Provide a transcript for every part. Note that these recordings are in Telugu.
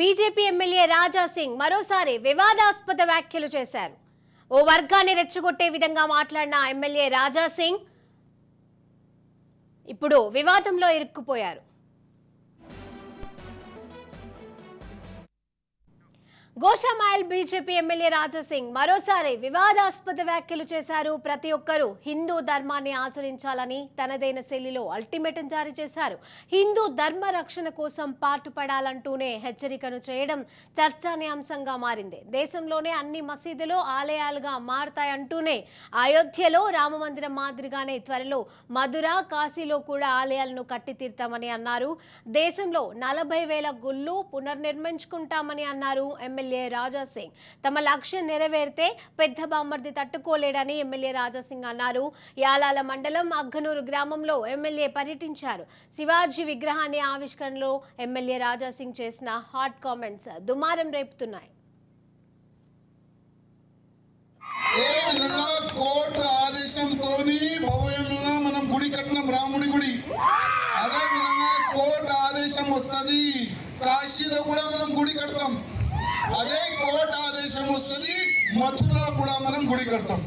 బీజేపీ ఎమ్మెల్యే రాజా సింగ్ మరోసారి వివాదాస్పద వ్యాఖ్యలు చేశారు. ఓ వర్గాన్ని రెచ్చగొట్టే విధంగా మాట్లాడిన ఎమ్మెల్యే రాజా సింగ్ ఇప్పుడు వివాదంలో ఇరుక్కుపోయారు. గోషామైల్ బీజేపీ ఎమ్మెల్యే రాజా సింగ్ మరోసారి వివాదాస్పద వ్యాఖ్యలు చేశారు. ప్రతి ఒక్కరూ హిందూ ధర్మాన్ని ఆచరించాలని తనదైన శైలిలో అల్టిమేటం జారీ చేశారు. హిందూ ధర్మ రక్షణ కోసం పాటుపడాలంటూనే హెచ్చరికను చేయడం చర్చానీయాంశంగా మారింది. దేశంలోనే అన్ని మసీదులు ఆలయాలుగా మారతాయంటూనే అయోధ్యలో రామమందిరం మాదిరిగానే త్వరలో మధుర, కాశీలో కూడా ఆలయాలను కట్టి తీర్తామని అన్నారు. దేశంలో 40,000 గుళ్ళు పునర్నిర్మించుకుంటామని అన్నారు ఎమ్మెల్యే రాజా సింగ్. తమ లక్ష్యం నెరవేరితే పెద్ద బామ్మర్ది తట్టుకోలేడని ఎమ్మెల్యే రాజా సింగ్ అన్నారు. యాలాల మండలం అగ్గనూరు గ్రామంలో ఎమ్మెల్యే పర్యటించారు. శివాజీ విగ్రహాన్ని ఆవిష్కరణలో ఎమ్మెల్యే రాజా సింగ్ చేసిన హాట్ కామెంట్స్ దుమారం రేపుతున్నాయి. కోర్టు ఆదేశంతోని భవ్యంగా మనం గుడి కట్టినాం, రాముడి గుడి. అదే విధంగా కోర్టు ఆదేశం వస్తుంది, కాశీలో కూడా మనం గుడి కడతాం. అదే కోర్టు ఆదేశం వస్తుంది, మథురలో కూడా మనం గుడి కడతాం.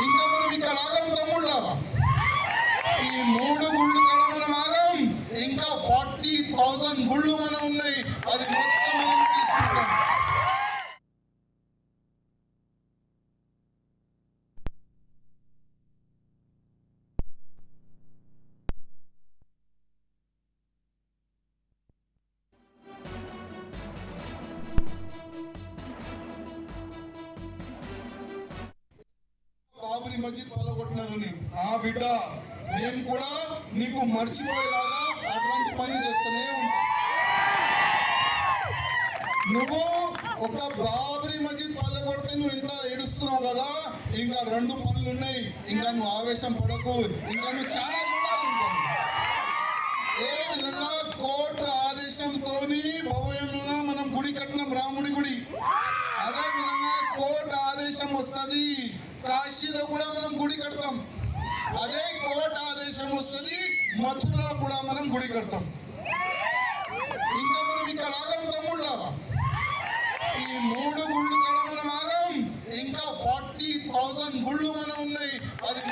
ఇంకా మనం ఇక్కడ ఆగం తమ్ముళ్ళారా, ఈ 3 గుళ్ళు కూడా మనం ఆగం. ఇంకా 40,000 గుళ్ళు మనం ఉన్నాయి, అది మొత్తం మనం తీసుకుంటాం. బాబరీ మస్జిద్ పల్లగొట్టినారని ఆ బిడ్డ నేను కూడా నీకు మర్చిపోయేలాగా అట్లాంటి పని చేస్తూనే ఉంటా. నువ్వు ఒక బాబరీ మస్జిద్ పల్లగొడితే నువ్వు ఎంత ఏడుస్తున్నావు కదా, ఇంకా 2 పనులు ఉన్నాయి. ఇంకా నువ్వు ఆవేశం పడకు, ఇంకా నువ్వు చాలా చూడాలి. ఇంకా ఏ విధంగా కోర్టు ఆదేశంతోని భవ్యంగా మనం గుడి కట్టినాం, రాముడి గుడి. అదే విధంగా కోర్టు ఆదేశం వస్తుంది, కాశీలో కూడా మనం గుడి కడతాం. అదే కోర్టు ఆదేశం వస్తుంది, మథురలో కూడా మనం గుడి కడతాం. ఇంకా మనం ఇక్కడ ఆగం తమ్ముళ్ళారా, ఈ 3 గుళ్ళు కూడా మనం ఆగం. ఇంకా 40,000 గుళ్ళు మనం ఉన్నాయి, అది